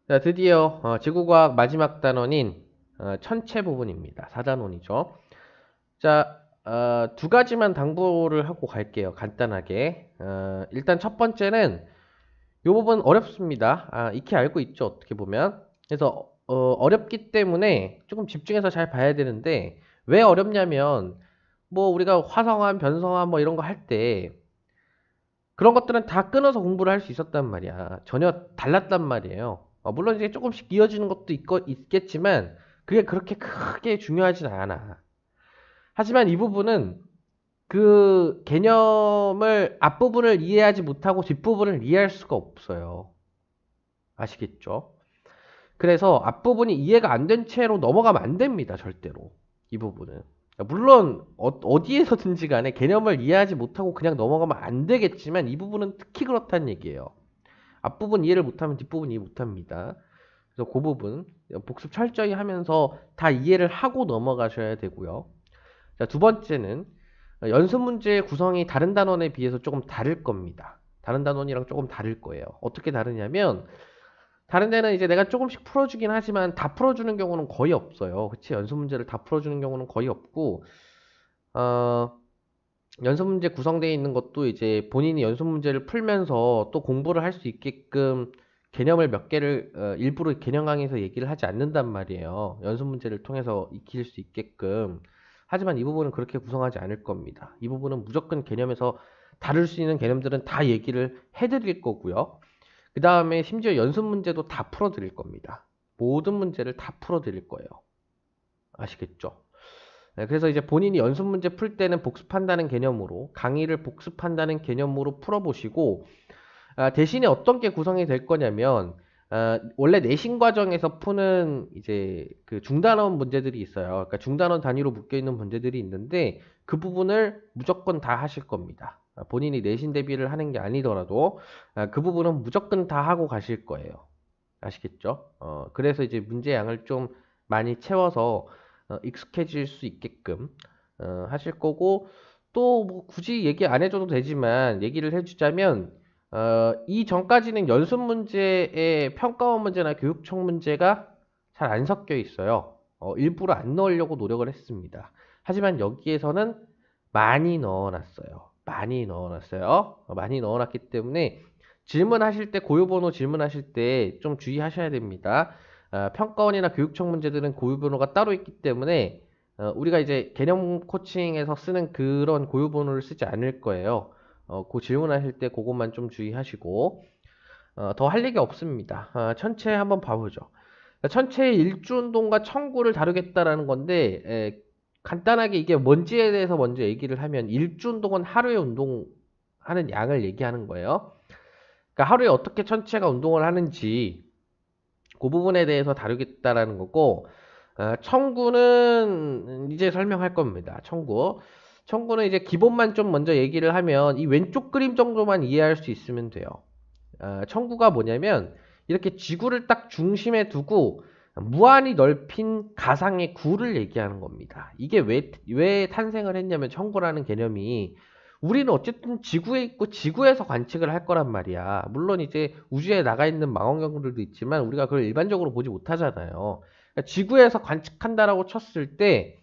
자, 드디어 지구과학 마지막 단원인 천체 부분입니다. 4단원이죠. 자, 두 가지만 당부를 하고 갈게요. 간단하게. 일단 첫 번째는 이 부분 어렵습니다. 익히 알고 있죠. 어떻게 보면. 그래서 어렵기 때문에 조금 집중해서 잘 봐야 되는데 왜 어렵냐면 뭐 우리가 화성암, 변성암 뭐 이런 거 할 때 그런 것들은 다 끊어서 공부를 할 수 있었단 말이야. 전혀 달랐단 말이에요. 물론 이제 조금씩 이어지는 것도 있겠지만 그게 그렇게 크게 중요하진 않아. 하지만 이 부분은 그 개념을 앞부분을 이해하지 못하고 뒷부분을 이해할 수가 없어요. 아시겠죠? 그래서 앞부분이 이해가 안 된 채로 넘어가면 안 됩니다. 절대로. 이 부분은. 물론 어디에서든지 간에 개념을 이해하지 못하고 그냥 넘어가면 안 되겠지만 이 부분은 특히 그렇다는 얘기예요. 앞부분 이해를 못하면 뒷부분 이해 못합니다. 그래서 그 부분 복습 철저히 하면서 다 이해를 하고 넘어가셔야 되고요. 자, 두 번째는 연습 문제의 구성이 다른 단원에 비해서 조금 다를 겁니다. 다른 단원이랑 조금 다를 거예요. 어떻게 다르냐면 다른 데는 이제 내가 조금씩 풀어주긴 하지만 다 풀어주는 경우는 거의 없어요. 그치? 연습 문제를 다 풀어주는 경우는 거의 없고 어, 연습 문제 구성되어 있는 것도 이제 본인이 연습 문제를 풀면서 또 공부를 할 수 있게끔 개념을 몇 개를 일부러 개념 강의에서 얘기를 하지 않는단 말이에요. 연습 문제를 통해서 익힐 수 있게끔. 하지만 이 부분은 그렇게 구성하지 않을 겁니다. 이 부분은 무조건 개념에서 다룰 수 있는 개념들은 다 얘기를 해드릴 거고요. 그 다음에 심지어 연습 문제도 다 풀어드릴 겁니다. 모든 문제를 다 풀어드릴 거예요. 아시겠죠? 네, 그래서 이제 본인이 연습 문제 풀 때는 복습한다는 개념으로 강의를 복습한다는 개념으로 풀어보시고 대신에 어떤 게 구성이 될 거냐면 원래 내신 과정에서 푸는 이제 그 중단원 문제들이 있어요. 그러니까 중단원 단위로 묶여 있는 문제들이 있는데 그 부분을 무조건 다 하실 겁니다. 본인이 내신 대비를 하는 게 아니더라도 그 부분은 무조건 다 하고 가실 거예요. 아시겠죠? 그래서 이제 문제 양을 좀 많이 채워서 익숙해질 수 있게끔 하실 거고 또 뭐 굳이 얘기 안 해줘도 되지만 얘기를 해주자면 이 전까지는 연습 문제에 평가원 문제나 교육청 문제가 잘 안 섞여 있어요. 일부러 안 넣으려고 노력을 했습니다. 하지만 여기에서는 많이 넣어놨어요. 많이 넣어놨어요. 많이 넣어놨기 때문에 질문하실 때 고유번호 질문하실 때 좀 주의하셔야 됩니다. 평가원이나 교육청 문제들은 고유번호가 따로 있기 때문에 우리가 이제 개념 코칭에서 쓰는 그런 고유번호를 쓰지 않을 거예요. 그 질문하실 때 그것만 좀 주의하시고 더 할 얘기 없습니다. 천체 한번 봐보죠. 천체의 일주운동과 청구를 다루겠다라는 건데 간단하게 이게 뭔지에 대해서 먼저 얘기를 하면 일주운동은 하루에 운동하는 양을 얘기하는 거예요. 그러니까 하루에 어떻게 천체가 운동을 하는지 그 부분에 대해서 다루겠다라는 거고 청구는 이제 설명할 겁니다. 청구는 이제 기본만 좀 먼저 얘기를 하면 이 왼쪽 그림 정도만 이해할 수 있으면 돼요. 청구가 뭐냐면 이렇게 지구를 딱 중심에 두고 무한히 넓힌 가상의 구를 얘기하는 겁니다. 이게 왜 탄생을 했냐면 청구라는 개념이 우리는 어쨌든 지구에 있고 지구에서 관측을 할 거란 말이야. 물론 이제 우주에 나가 있는 망원경들도 있지만 우리가 그걸 일반적으로 보지 못하잖아요. 그러니까 지구에서 관측한다라고 쳤을 때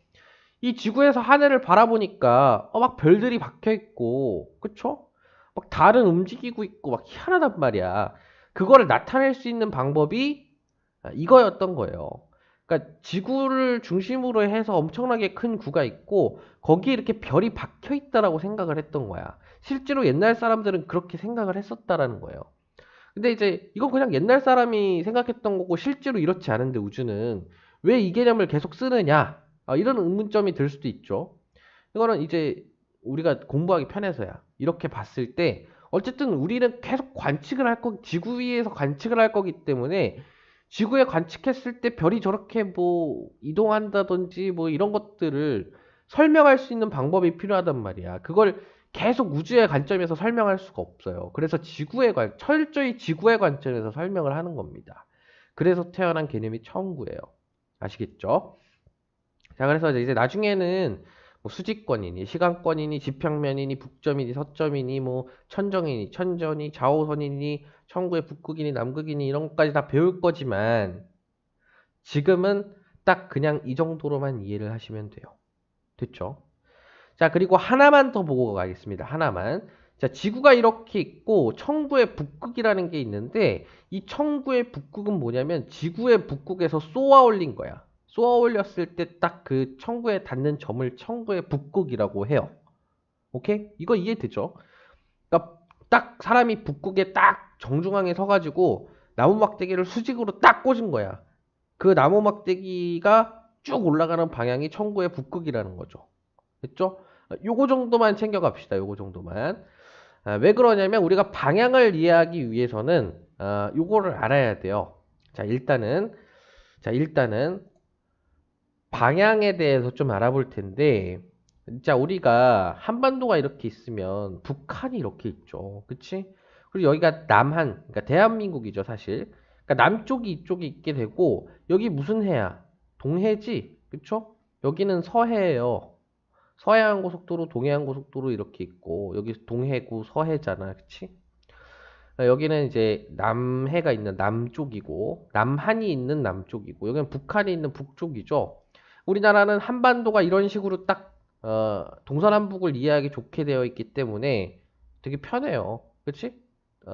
이 지구에서 하늘을 바라보니까 막 별들이 박혀 있고 그쵸? 막 달은 움직이고 있고 막 희한하단 말이야. 그거를 나타낼 수 있는 방법이 이거였던 거예요. 그러니까 지구를 중심으로 해서 엄청나게 큰 구가 있고 거기에 이렇게 별이 박혀 있다라고 생각을 했던 거야. 실제로 옛날 사람들은 그렇게 생각을 했었다라는 거예요. 근데 이제 이건 그냥 옛날 사람이 생각했던 거고 실제로 이렇지 않은데 우주는 왜 이 개념을 계속 쓰느냐? 이런 의문점이 들 수도 있죠. 이거는 이제 우리가 공부하기 편해서야. 이렇게 봤을 때 어쨌든 우리는 계속 관측을 할 지구 위에서 관측을 할 거기 때문에 지구에 관측했을 때 별이 저렇게 뭐 이동한다든지 뭐 이런 것들을 설명할 수 있는 방법이 필요하단 말이야. 그걸 계속 우주의 관점에서 설명할 수가 없어요. 그래서 철저히 지구의 관점에서 설명을 하는 겁니다. 그래서 태어난 개념이 천구예요. 아시겠죠? 자, 그래서 이제 나중에는 뭐 수직권이니 시간권이니 지평면이니 북점이니 서점이니 뭐 천정이니 천전이 좌우선이니 청구의 북극이니 남극이니 이런 것까지 다 배울 거지만 지금은 딱 그냥 이 정도로만 이해를 하시면 돼요. 됐죠? 자, 그리고 하나만 더 보고 가겠습니다. 하나만. 자, 지구가 이렇게 있고 청구의 북극이라는 게 있는데 이 청구의 북극은 뭐냐면 지구의 북극에서 쏘아 올린 거야. 쏘아 올렸을 때 딱 그 청구에 닿는 점을 청구의 북극이라고 해요. 오케이? 이거 이해되죠? 그러니까 딱 사람이 북극에 딱 정중앙에 서가지고 나무 막대기를 수직으로 딱 꽂은 거야. 그 나무 막대기가 쭉 올라가는 방향이 청구의 북극이라는 거죠. 됐죠? 요거 정도만 챙겨갑시다. 요거 정도만. 왜 그러냐면 우리가 방향을 이해하기 위해서는 요거를 알아야 돼요. 자, 일단은 방향에 대해서 좀 알아볼 텐데 자, 우리가 한반도가 이렇게 있으면 북한이 이렇게 있죠. 그치? 그리고 여기가 남한, 그러니까 대한민국이죠, 사실. 그러니까 남쪽이 이쪽에 있게 되고 여기 무슨 해야? 동해지. 그쵸? 여기는 서해예요. 서해안고속도로, 동해안고속도로 이렇게 있고 여기 동해고 서해잖아. 그치? 여기는 이제 남해가 있는 남쪽이고 남한이 있는 남쪽이고 여기는 북한이 있는 북쪽이죠. 우리나라는 한반도가 이런 식으로 딱 동서남북을 이해하기 좋게 되어 있기 때문에 되게 편해요. 그치?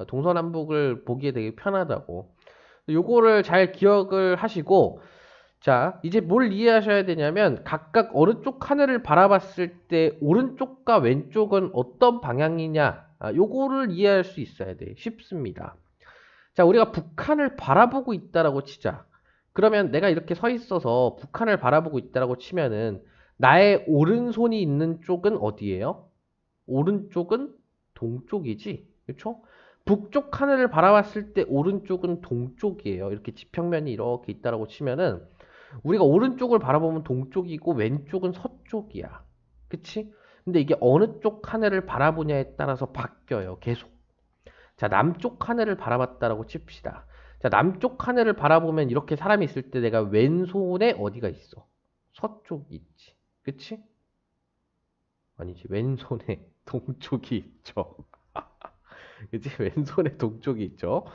동서남북을 보기에 되게 편하다고. 요거를 잘 기억을 하시고 자, 이제 뭘 이해하셔야 되냐면 각각 어느 쪽 하늘을 바라봤을 때 오른쪽과 왼쪽은 어떤 방향이냐 요거를 이해할 수 있어야 돼. 쉽습니다. 자, 우리가 북한을 바라보고 있다라고 치자. 그러면 내가 이렇게 서 있어서 북한을 바라보고 있다라고 치면은 나의 오른손이 있는 쪽은 어디예요? 오른쪽은 동쪽이지. 그렇죠? 북쪽 하늘을 바라봤을 때 오른쪽은 동쪽이에요. 이렇게 지평면이 이렇게 있다라고 치면은 우리가 오른쪽을 바라보면 동쪽이고 왼쪽은 서쪽이야. 그치? 근데 이게 어느 쪽 하늘을 바라보냐에 따라서 바뀌어요. 계속. 자, 남쪽 하늘을 바라봤다라고 칩시다. 자, 남쪽 하늘을 바라보면 이렇게 사람이 있을 때 내가 왼손에 어디가 있어? 서쪽이 있지. 그치? 아니지. 왼손에 동쪽이 있죠. 그치? 왼손에 동쪽이 있죠.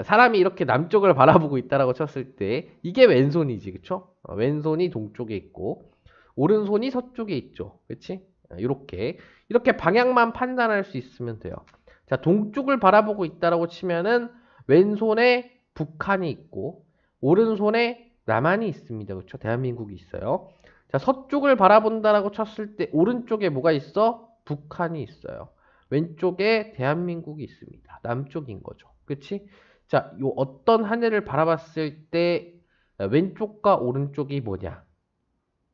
사람이 이렇게 남쪽을 바라보고 있다라고 쳤을 때 이게 왼손이지. 그쵸? 왼손이 동쪽에 있고 오른손이 서쪽에 있죠. 그치? 이렇게 방향만 판단할 수 있으면 돼요. 자, 동쪽을 바라보고 있다라고 치면은 왼손에 북한이 있고 오른손에 남한이 있습니다. 그렇죠? 대한민국이 있어요. 자, 서쪽을 바라본다라고 쳤을 때 오른쪽에 뭐가 있어? 북한이 있어요. 왼쪽에 대한민국이 있습니다. 남쪽인 거죠. 그치? 자, 요 어떤 하늘을 바라봤을 때 왼쪽과 오른쪽이 뭐냐?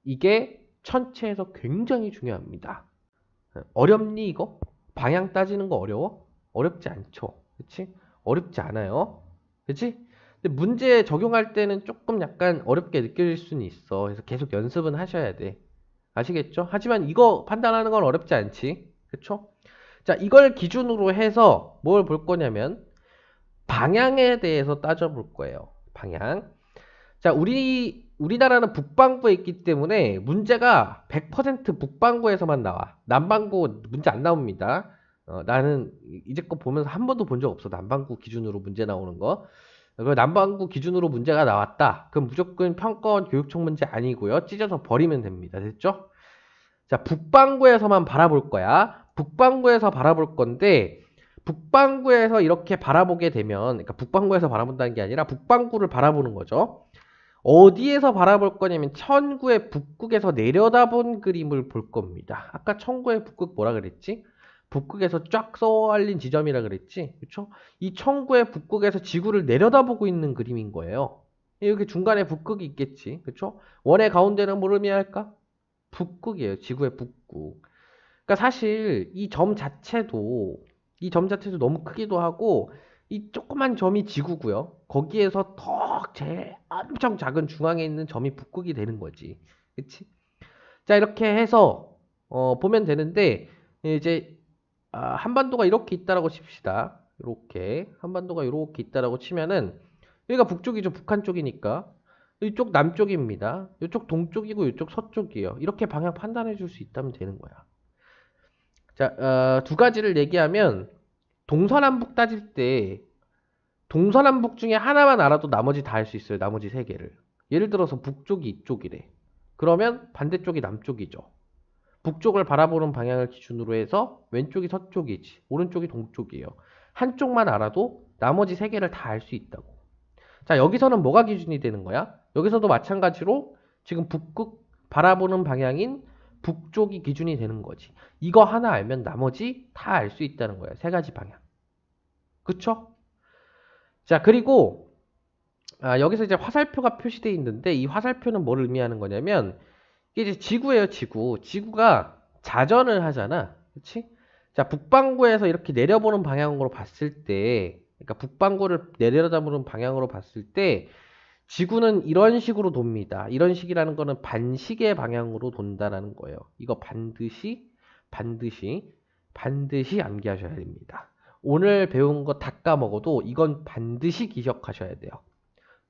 이게 천체에서 굉장히 중요합니다. 어렵니 이거? 방향 따지는 거 어려워? 어렵지 않죠. 그치? 어렵지 않아요. 그치? 근데 문제 적용할 때는 조금 약간 어렵게 느껴질 수는 있어. 그래서 계속 연습은 하셔야 돼. 아시겠죠? 하지만 이거 판단하는 건 어렵지 않지. 그쵸? 자, 이걸 기준으로 해서 뭘 볼 거냐면 방향에 대해서 따져볼 거예요. 방향. 자, 우리나라는 북반구에 있기 때문에 문제가 100% 북반구에서만 나와. 남반구 문제 안 나옵니다. 나는 이제껏 보면서 한 번도 본 적 없어. 남반구 기준으로 문제 나오는 거. 그 남반구 기준으로 문제가 나왔다. 그럼 무조건 평가원 교육청 문제 아니고요. 찢어서 버리면 됩니다. 됐죠? 자, 북반구에서만 바라볼 거야. 북반구에서 바라볼 건데 북반구에서 이렇게 바라보게 되면 그러니까 북반구에서 바라본다는 게 아니라 북반구를 바라보는 거죠. 어디에서 바라볼 거냐면 천구의 북극에서 내려다본 그림을 볼 겁니다. 아까 천구의 북극 뭐라 그랬지? 북극에서 쫙 쏘아올린 지점이라 그랬지? 그쵸? 이 천구의 북극에서 지구를 내려다보고 있는 그림인 거예요. 여기 중간에 북극이 있겠지. 그쵸? 원의 가운데는 뭘 의미할까? 북극이에요. 지구의 북극. 그러니까 사실 이 점 자체도 너무 크기도 하고 이 조그만 점이 지구고요. 거기에서 더 제일 엄청 작은 중앙에 있는 점이 북극이 되는 거지. 그치? 자, 이렇게 해서 보면 되는데 이제 한반도가 이렇게 있다라고 칩시다. 이렇게 한반도가 이렇게 있다라고 치면은 여기가 북쪽이죠. 북한 쪽이니까. 이쪽 남쪽입니다. 이쪽 동쪽이고 이쪽 서쪽이에요. 이렇게 방향 판단해 줄 수 있다면 되는 거야. 자, 두 가지를 얘기하면 동서남북 따질 때 동서남북 중에 하나만 알아도 나머지 다 알 수 있어요. 나머지 세 개를. 예를 들어서 북쪽이 이쪽이래. 그러면 반대쪽이 남쪽이죠. 북쪽을 바라보는 방향을 기준으로 해서 왼쪽이 서쪽이지, 오른쪽이 동쪽이에요. 한쪽만 알아도 나머지 세 개를 다 알 수 있다고. 자, 여기서는 뭐가 기준이 되는 거야? 여기서도 마찬가지로 지금 북극 바라보는 방향인 북쪽이 기준이 되는 거지. 이거 하나 알면 나머지 다 알 수 있다는 거야. 세 가지 방향. 그쵸? 자, 그리고 여기서 이제 화살표가 표시되어 있는데 이 화살표는 뭘 의미하는 거냐면 이게 이제 지구예요, 지구. 지구가 자전을 하잖아. 그치? 자, 북반구에서 이렇게 내려보는 방향으로 봤을 때, 그러니까 북반구를 내려다보는 방향으로 봤을 때, 지구는 이런 식으로 돕니다. 이런 식이라는 거는 반시계 방향으로 돈다라는 거예요. 이거 반드시 암기하셔야 됩니다. 오늘 배운 거 다 까먹어도 이건 반드시 기억하셔야 돼요.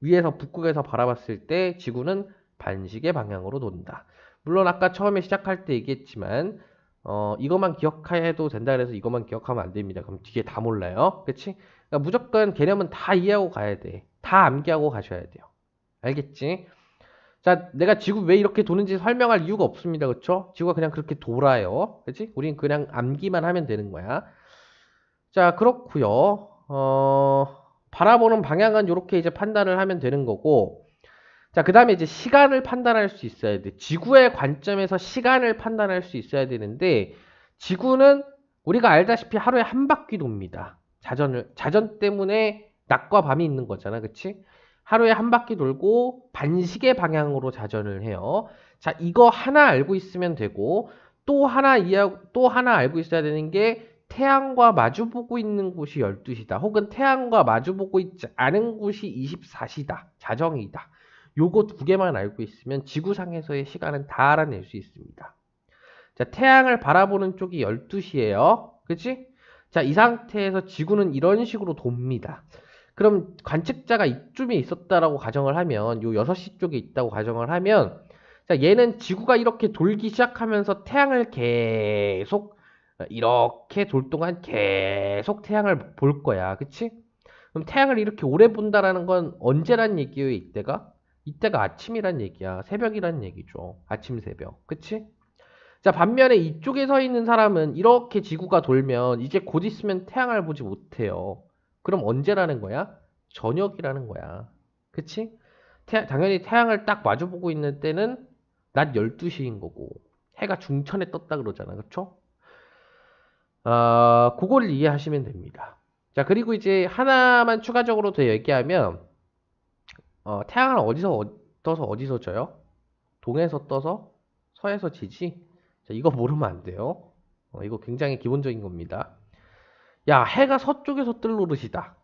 위에서 북극에서 바라봤을 때 지구는 반시계 방향으로 돈다. 물론 아까 처음에 시작할 때 얘기했지만 이것만 기억해도 된다 그래서 이것만 기억하면 안 됩니다. 그럼 뒤에 다 몰라요. 그치? 그러니까 무조건 개념은 다 이해하고 가야 돼. 다 암기하고 가셔야 돼요. 알겠지? 자, 내가 지구 왜 이렇게 도는지 설명할 이유가 없습니다. 그쵸? 지구가 그냥 그렇게 돌아요. 그치? 우린 그냥 암기만 하면 되는 거야. 자, 그렇고요. 바라보는 방향은 이렇게 이제 판단을 하면 되는 거고, 자, 그 다음에 이제 시간을 판단할 수 있어야 돼. 지구의 관점에서 시간을 판단할 수 있어야 되는데, 지구는 우리가 알다시피 하루에 한 바퀴 돕니다. 자전 때문에 낮과 밤이 있는 거잖아. 그치? 하루에 한 바퀴 돌고 반시계 방향으로 자전을 해요. 자, 이거 하나 알고 있으면 되고, 또 하나 알고 있어야 되는 게 태양과 마주보고 있는 곳이 12시다. 혹은 태양과 마주보고 있지 않은 곳이 24시다. 자정이다. 요거 두 개만 알고 있으면 지구상에서의 시간은 다 알아낼 수 있습니다. 자, 태양을 바라보는 쪽이 12시예요. 그치? 자, 이 상태에서 지구는 이런 식으로 돕니다. 그럼 관측자가 이쯤에 있었다라고 가정을 하면 요 6시 쪽에 있다고 가정을 하면 자, 얘는 지구가 이렇게 돌기 시작하면서 태양을 계속 이렇게 돌 동안 계속 태양을 볼 거야. 그치? 그럼 태양을 이렇게 오래 본다라는 건 언제란 얘기예요, 이때가? 이때가 아침이란 얘기야. 새벽이란 얘기죠. 아침, 새벽. 그치? 자, 반면에 이쪽에 서 있는 사람은 이렇게 지구가 돌면 이제 곧 있으면 태양을 보지 못해요. 그럼 언제라는 거야? 저녁이라는 거야. 그치? 당연히 태양을 딱 마주보고 있는 때는 낮 12시인 거고 해가 중천에 떴다 그러잖아. 그쵸? 그걸 이해하시면 됩니다. 자, 그리고 이제 하나만 추가적으로 더 얘기하면 태양은 어디서 떠서 어디서 져요? 동에서 떠서 서에서 지지? 자, 이거 모르면 안 돼요. 이거 굉장히 기본적인 겁니다. 야, 해가 서쪽에서 뜰 노릇이다.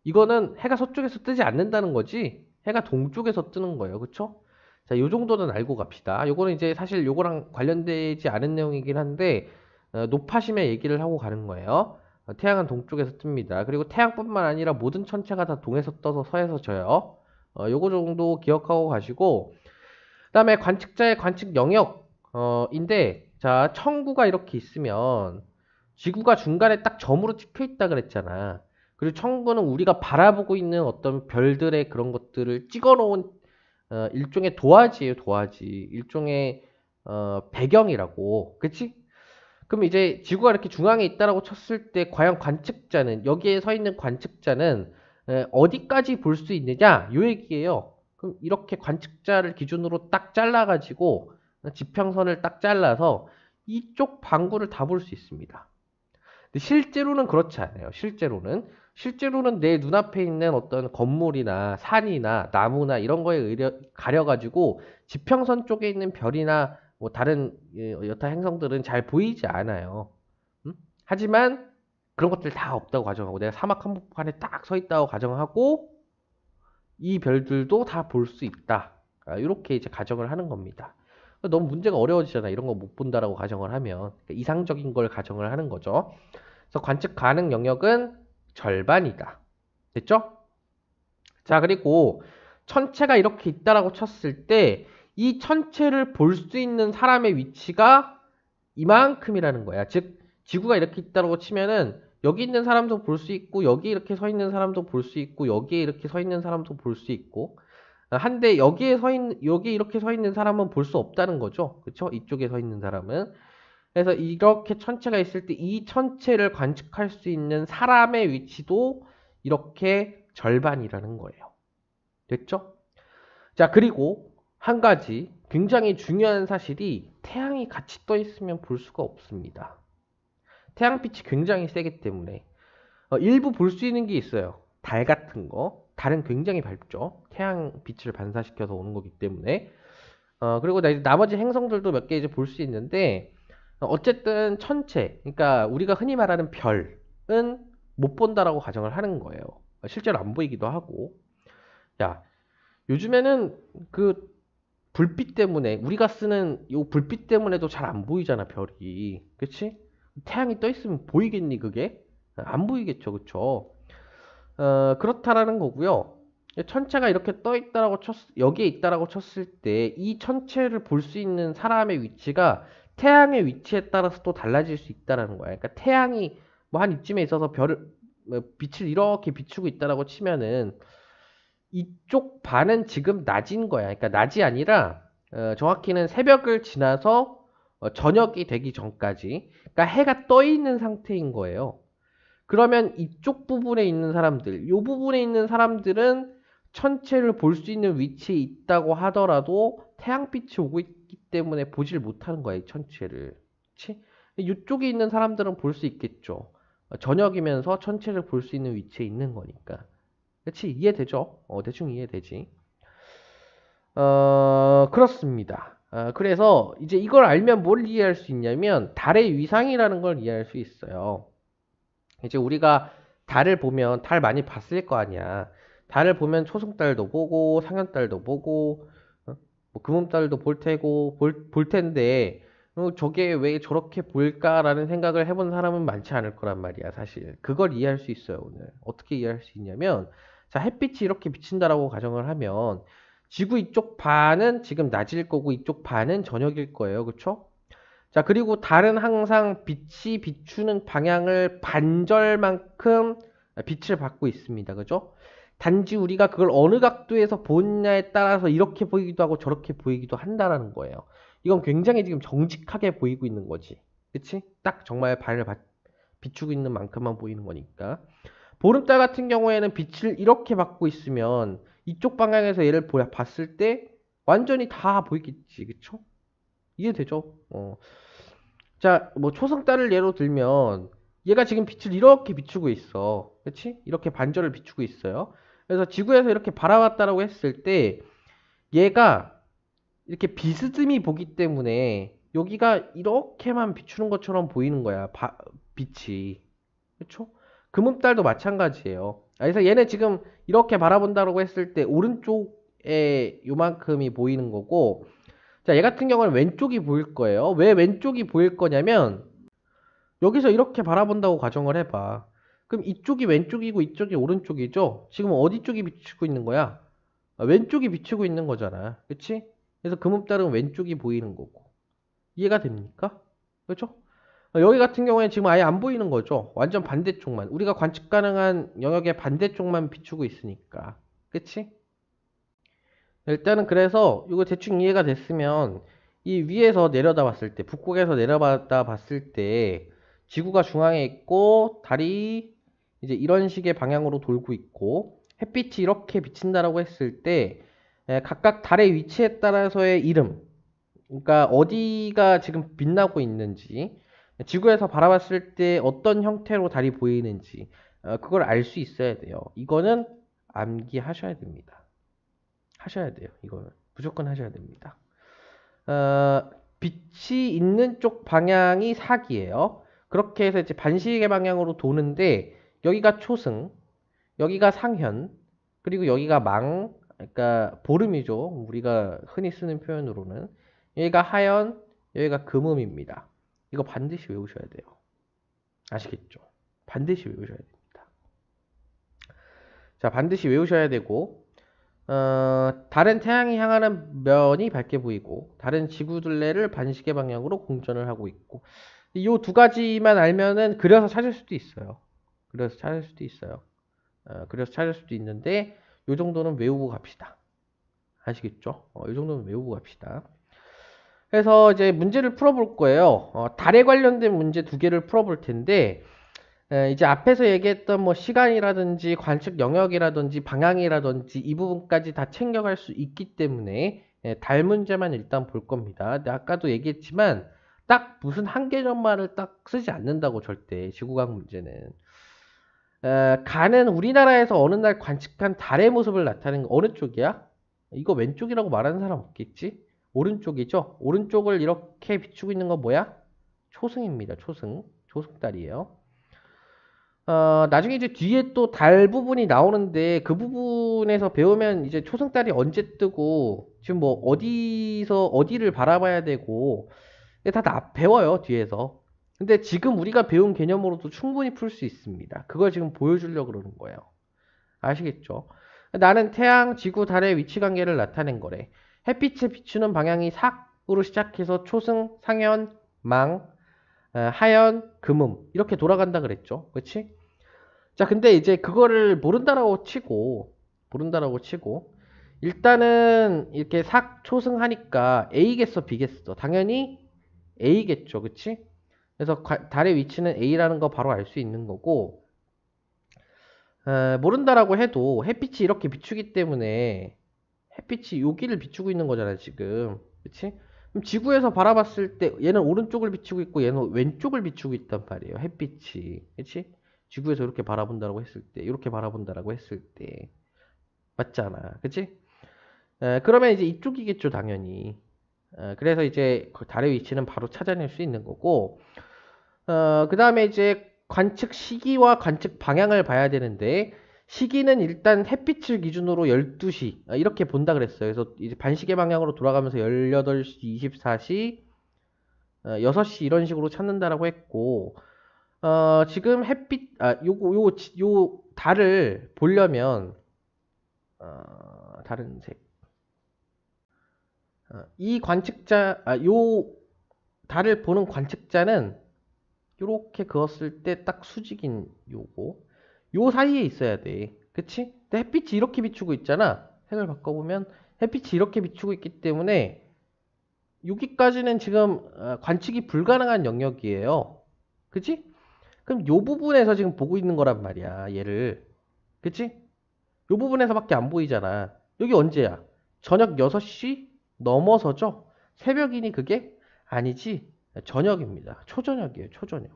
이거는 해가 서쪽에서 뜨지 않는다는 거지. 해가 동쪽에서 뜨는 거예요. 그쵸? 자, 요 정도는 알고 갑시다. 요거는 이제 사실 요거랑 관련되지 않은 내용이긴 한데 노파심의 얘기를 하고 가는 거예요. 태양은 동쪽에서 뜹니다. 그리고 태양뿐만 아니라 모든 천체가 다 동에서 떠서 서에서 져요. 요거 정도 기억하고 가시고 그다음에 관측자의 관측 영역인데 자, 청구가 이렇게 있으면 지구가 중간에 딱 점으로 찍혀 있다 그랬잖아. 그리고 청구는 우리가 바라보고 있는 어떤 별들의 그런 것들을 찍어 놓은 일종의 도화지예요, 도화지. 일종의 배경이라고. 그치? 그럼 이제 지구가 이렇게 중앙에 있다라고 쳤을 때 과연 관측자는 여기에 서 있는 관측자는 어디까지 볼 수 있느냐? 요 얘기예요. 그럼 이렇게 관측자를 기준으로 딱 잘라가지고 지평선을 딱 잘라서 이쪽 방구를 다 볼 수 있습니다. 근데 실제로는 그렇지 않아요. 실제로는 내 눈앞에 있는 어떤 건물이나 산이나 나무나 이런 거에 가려가지고 지평선 쪽에 있는 별이나 뭐 다른 여타 행성들은 잘 보이지 않아요. 하지만 그런 것들 다 없다고 가정하고 내가 사막 한복판에 딱 서 있다고 가정하고 이 별들도 다 볼 수 있다. 이렇게 이제 가정을 하는 겁니다. 너무 문제가 어려워지잖아. 이런 거 못 본다라고 가정을 하면 그러니까 이상적인 걸 가정을 하는 거죠. 그래서 관측 가능 영역은 절반이다. 됐죠? 자, 그리고 천체가 이렇게 있다라고 쳤을 때 이 천체를 볼 수 있는 사람의 위치가 이만큼이라는 거야. 즉 지구가 이렇게 있다라고 치면은 여기 있는 사람도 볼 수 있고 여기 이렇게 서 있는 사람도 볼 수 있고 여기에 이렇게 서 있는 사람도 볼 수 있고 한데 여기 이렇게 서 있는 사람은 볼 수 없다는 거죠. 그쵸? 이쪽에 서 있는 사람은. 그래서 이렇게 천체가 있을 때 이 천체를 관측할 수 있는 사람의 위치도 이렇게 절반이라는 거예요. 됐죠? 자, 그리고 한 가지 굉장히 중요한 사실이 태양이 같이 떠 있으면 볼 수가 없습니다. 태양빛이 굉장히 세기 때문에 일부 볼 수 있는 게 있어요. 달 같은 거. 달은 굉장히 밝죠. 태양빛을 반사시켜서 오는 거기 때문에. 그리고 나머지 행성들도 몇 개 이제 볼 수 있는데 어쨌든 천체, 그러니까 우리가 흔히 말하는 별은 못 본다라고 가정을 하는 거예요. 실제로 안 보이기도 하고. 야, 요즘에는 그 불빛 때문에 우리가 쓰는 요 불빛 때문에도 잘 안 보이잖아, 별이. 그치? 태양이 떠 있으면 보이겠니, 그게? 안 보이겠죠, 그쵸? 그렇다라는 거고요. 천체가 이렇게 여기에 있다라고 쳤을 때 이 천체를 볼 수 있는 사람의 위치가 태양의 위치에 따라서 또 달라질 수 있다라는 거야. 그러니까 태양이 뭐 한 이쯤에 있어서 빛을 이렇게 비추고 있다라고 치면은 이쪽 반은 지금 낮인 거야. 그러니까 낮이 아니라 정확히는 새벽을 지나서 저녁이 되기 전까지, 그러니까 해가 떠 있는 상태인 거예요. 그러면 이쪽 부분에 있는 사람들, 이 부분에 있는 사람들은 천체를 볼 수 있는 위치에 있다고 하더라도 태양빛이 오고 있기 때문에 보질 못하는 거야, 이 천체를. 그치? 이쪽에 있는 사람들은 볼 수 있겠죠. 저녁이면서 천체를 볼 수 있는 위치에 있는 거니까. 그치? 이해되죠? 대충 이해되지. 그렇습니다. 그래서 이제 이걸 알면 뭘 이해할 수 있냐면 달의 위상이라는 걸 이해할 수 있어요. 이제 우리가 달을 보면 달 많이 봤을 거 아니야. 달을 보면 초승달도 보고 상현달도 보고 뭐 금음달도 볼 테고 볼 텐데 저게 왜 저렇게 보일까라는 생각을 해본 사람은 많지 않을 거란 말이야, 사실. 그걸 이해할 수 있어요, 오늘. 어떻게 이해할 수 있냐면 자, 햇빛이 이렇게 비친다라고 가정을 하면 지구 이쪽 반은 지금 낮일 거고 이쪽 반은 저녁일 거예요. 그쵸? 자, 그리고 달은 항상 빛이 비추는 방향을 반절만큼 빛을 받고 있습니다. 그죠? 단지 우리가 그걸 어느 각도에서 보느냐에 따라서 이렇게 보이기도 하고 저렇게 보이기도 한다라는 거예요. 이건 굉장히 지금 정직하게 보이고 있는 거지. 그치? 딱 정말 비추고 있는 만큼만 보이는 거니까. 보름달 같은 경우에는 빛을 이렇게 받고 있으면 이쪽 방향에서 얘를 봤을 때 완전히 다 보이겠지. 그쵸? 이해되죠? 자, 뭐 초승달을 예로 들면 얘가 지금 빛을 이렇게 비추고 있어. 그치? 이렇게 반절을 비추고 있어요. 그래서 지구에서 이렇게 바라봤다라고 했을 때 얘가 이렇게 비스듬히 보기 때문에 여기가 이렇게만 비추는 것처럼 보이는 거야. 빛이. 그쵸? 금음달도 마찬가지예요. 그래서 얘네 지금 이렇게 바라본다고 했을 때 오른쪽에 요만큼이 보이는 거고, 자, 얘 같은 경우는 왼쪽이 보일 거예요. 왜 왼쪽이 보일 거냐면 여기서 이렇게 바라본다고 가정을 해봐. 그럼 이쪽이 왼쪽이고 이쪽이 오른쪽이죠? 지금 어디 쪽이 비추고 있는 거야? 왼쪽이 비추고 있는 거잖아. 그치? 그래서 금음달은 왼쪽이 보이는 거고. 이해가 됩니까? 그렇죠? 여기 같은 경우에 지금 아예 안 보이는 거죠. 완전 반대쪽만. 우리가 관측 가능한 영역의 반대쪽만 비추고 있으니까. 그치? 일단은 그래서 이거 대충 이해가 됐으면 이 위에서 내려다 봤을 때, 북극에서 내려다 봤을 때 지구가 중앙에 있고 달이 이제 이런 식의 방향으로 돌고 있고 햇빛이 이렇게 비친다라고 했을 때 각각 달의 위치에 따라서의 이름, 그러니까 어디가 지금 빛나고 있는지, 지구에서 바라봤을 때 어떤 형태로 달이 보이는지 그걸 알 수 있어야 돼요. 이거는 암기하셔야 됩니다. 하셔야 돼요. 이거는 무조건 하셔야 됩니다. 빛이 있는 쪽 방향이 사기예요. 그렇게 해서 이제 반시계 방향으로 도는데 여기가 초승, 여기가 상현, 그리고 여기가 그러니까 보름이죠. 우리가 흔히 쓰는 표현으로는 여기가 하현, 여기가 금음입니다. 이거 반드시 외우셔야 돼요. 아시겠죠? 반드시 외우셔야 됩니다. 자, 반드시 외우셔야 되고 다른 태양이 향하는 면이 밝게 보이고 다른 지구둘레를 반시계 방향으로 공전을 하고 있고 이 두 가지만 알면은 그려서 찾을 수도 있어요. 그려서 찾을 수도 있어요. 그래서 찾을 수도 있는데 요 정도는 외우고 갑시다. 아시겠죠? 이 정도는 외우고 갑시다. 그래서 이제 문제를 풀어볼 거예요. 달에 관련된 문제 두 개를 풀어볼 텐데 이제 앞에서 얘기했던 뭐 시간이라든지 관측 영역이라든지 방향이라든지 이 부분까지 다 챙겨갈 수 있기 때문에 달 문제만 일단 볼 겁니다. 근데 아까도 얘기했지만 딱 무슨 한 개념만을 딱 쓰지 않는다고 절대 지구과학 문제는 가는 우리나라에서 어느 날 관측한 달의 모습을 나타내는 거 어느 쪽이야? 이거 왼쪽이라고 말하는 사람 없겠지? 오른쪽이죠? 오른쪽을 이렇게 비추고 있는 건 뭐야? 초승입니다. 초승. 초승달이에요. 나중에 이제 뒤에 또 달 부분이 나오는데 그 부분에서 배우면 이제 초승달이 언제 뜨고 지금 뭐 어디서 어디를 바라봐야 되고 다 배워요 뒤에서. 근데 지금 우리가 배운 개념으로도 충분히 풀 수 있습니다. 그걸 지금 보여주려고 그러는 거예요. 아시겠죠? 나는 태양, 지구, 달의 위치 관계를 나타낸 거래. 햇빛에 비추는 방향이 삭으로 시작해서 초승, 상현, 망, 하현, 금음 이렇게 돌아간다 그랬죠. 그렇지? 자, 근데 이제 그거를 모른다라고 치고 일단은 이렇게 삭 초승하니까 A겠어, B겠어? 당연히 A겠죠. 그치? 그래서 달의 위치는 A라는 거 바로 알 수 있는 거고 모른다라고 해도 햇빛이 이렇게 비추기 때문에 햇빛이 여기를 비추고 있는 거잖아 지금. 그치? 그럼 지구에서 바라봤을 때 얘는 오른쪽을 비추고 있고 얘는 왼쪽을 비추고 있단 말이에요. 햇빛이. 그치? 지구에서 이렇게 바라본다라고 했을 때 이렇게 바라본다라고 했을 때 맞잖아. 그치? 그러면 이제 이쪽이겠죠 당연히. 그래서 이제 그 달의 위치는 바로 찾아낼 수 있는 거고 그 다음에 이제 관측 시기와 관측 방향을 봐야 되는데 시기는 일단 햇빛을 기준으로 12시 이렇게 본다 그랬어요. 그래서 이제 반시계 방향으로 돌아가면서 18시, 24시, 6시 이런 식으로 찾는다라고 했고 지금 햇빛 요 달을 보려면 다른 색 이 관측자 요 달을 보는 관측자는 요렇게 그었을 때 딱 수직인 요거 요 사이에 있어야 돼. 그치? 근데 햇빛이 이렇게 비추고 있잖아. 색을 바꿔보면 햇빛이 이렇게 비추고 있기 때문에 여기까지는 지금 관측이 불가능한 영역이에요. 그치? 그럼 요 부분에서 지금 보고 있는 거란 말이야. 얘를. 그치? 요 부분에서밖에 안 보이잖아. 여기 언제야? 저녁 6시 넘어서죠? 새벽이니 그게? 아니지. 저녁입니다. 초저녁이에요. 초저녁.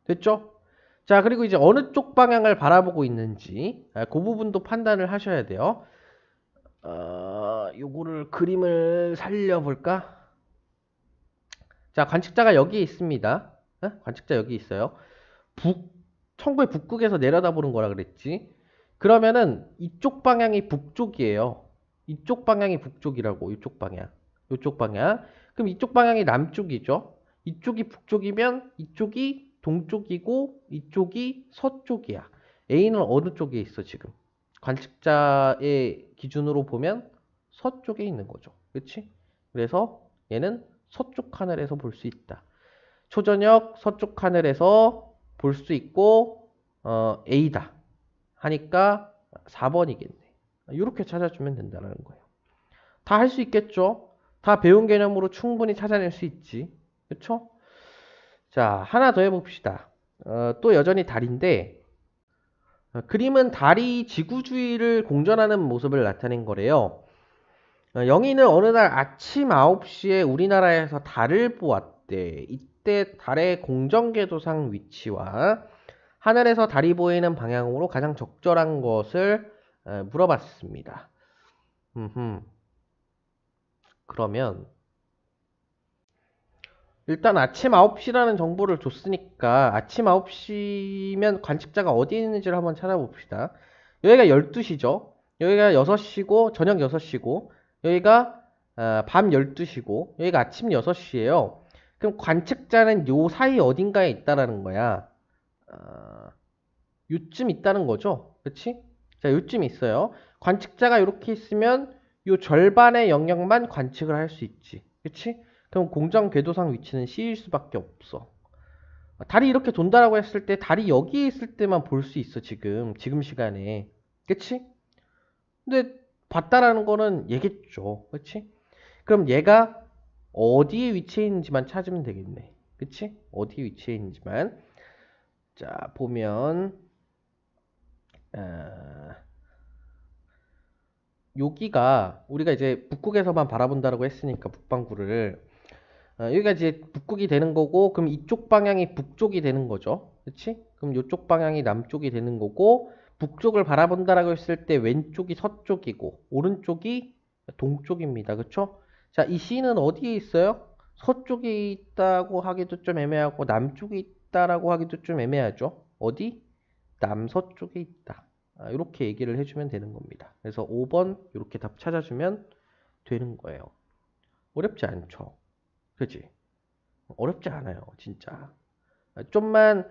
됐죠? 자, 그리고 이제 어느 쪽 방향을 바라보고 있는지 그 부분도 판단을 하셔야 돼요. 요거를 그림을 살려볼까? 자, 관측자가 여기에 있습니다. 관측자 여기 있어요. 청구의 북극에서 내려다보는 거라 그랬지. 그러면은 이쪽 방향이 북쪽이에요. 이쪽 방향이 북쪽이라고. 이쪽 방향. 이쪽 방향. 그럼 이쪽 방향이 남쪽이죠. 이쪽이 북쪽이면 이쪽이 동쪽이고 이쪽이 서쪽이야. A는 어느 쪽에 있어 지금? 관측자의 기준으로 보면 서쪽에 있는 거죠. 그렇지? 그래서 얘는 서쪽 하늘에서 볼 수 있다. 초저녁 서쪽 하늘에서 볼 수 있고 A다 하니까 4번이겠네. 이렇게 찾아주면 된다는 거예요. 다 할 수 있겠죠? 다 배운 개념으로 충분히 찾아낼 수 있지. 그쵸? 자, 하나 더 해봅시다. 또 여전히 달인데 그림은 달이 지구 주위를 공전하는 모습을 나타낸 거래요. 영희는 어느 날 아침 9시에 우리나라에서 달을 보았대. 이때 달의 공전궤도상 위치와 하늘에서 달이 보이는 방향으로 가장 적절한 것을 물어봤습니다. 그러면 일단 아침 9시라는 정보를 줬으니까 아침 9시면 관측자가 어디 있는지를 한번 찾아봅시다. 여기가 12시죠. 여기가 6시고 저녁 6시고 여기가 밤 12시고 여기가 아침 6시예요. 그럼 관측자는 요 사이 어딘가에 있다라는 거야. 요쯤 있다는 거죠. 그치? 자, 요쯤 있어요. 관측자가 이렇게 있으면 요 절반의 영역만 관측을 할 수 있지. 그치? 그럼 공정 궤도상 위치는 C일 수밖에 없어. 달이 이렇게 돈다라고 했을 때 달이 여기에 있을 때만 볼 수 있어, 지금 시간에. 그치? 근데 봤다라는 거는 얘겠죠. 그치? 그럼 얘가 어디에 위치해 있는지만 찾으면 되겠네. 그치? 어디에 위치해 있는지만. 자, 보면 아, 여기가 우리가 이제 북극에서만 바라본다라고 했으니까 북반구를 여기가 이제 북극이 되는 거고, 그럼 이쪽 방향이 북쪽이 되는 거죠. 그치? 그럼 이쪽 방향이 남쪽이 되는 거고, 북쪽을 바라본다라고 했을 때 왼쪽이 서쪽이고 오른쪽이 동쪽입니다. 그쵸? 자, 이 C는 어디에 있어요? 서쪽에 있다고 하기도 좀 애매하고 남쪽에 있다라고 하기도 좀 애매하죠. 어디? 남서쪽에 있다. 이렇게 얘기를 해주면 되는 겁니다. 그래서 5번 이렇게 답 찾아주면 되는 거예요. 어렵지 않죠? 그치? 어렵지 않아요, 진짜. 좀만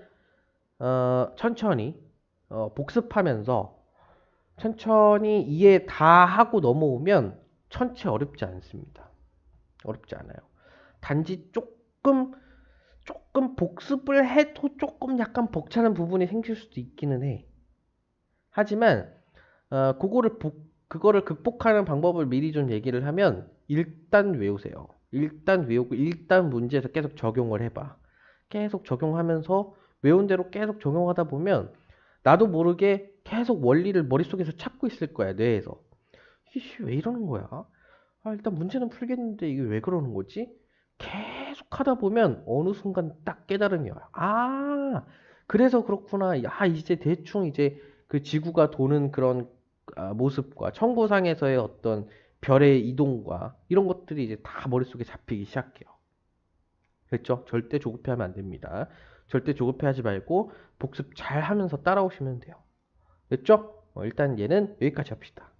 천천히 복습하면서 천천히 이해 다 하고 넘어오면 천체 어렵지 않습니다. 어렵지 않아요. 단지 조금 복습을 해도 조금 약간 벅차는 부분이 생길 수도 있기는 해. 하지만 그거를 극복하는 방법을 미리 좀 얘기를 하면 일단 외우세요. 일단 외우고 일단 문제에서 계속 적용을 해봐. 계속 적용하면서 외운 대로 계속 적용하다 보면 나도 모르게 계속 원리를 머릿속에서 찾고 있을 거야, 뇌에서. 이씨, 왜 이러는 거야? 일단 문제는 풀겠는데 이게 왜 그러는 거지? 계속 하다 보면 어느 순간 딱 깨달음이 와요. 그래서 그렇구나. 이제 대충 이제 그 지구가 도는 그런 모습과 천구상에서의 어떤 별의 이동과 이런 것들이 이제 다 머릿속에 잡히기 시작해요. 됐죠? 절대 조급해하면 안 됩니다. 절대 조급해하지 말고 복습 잘 하면서 따라오시면 돼요. 됐죠? 일단 얘는 여기까지 합시다.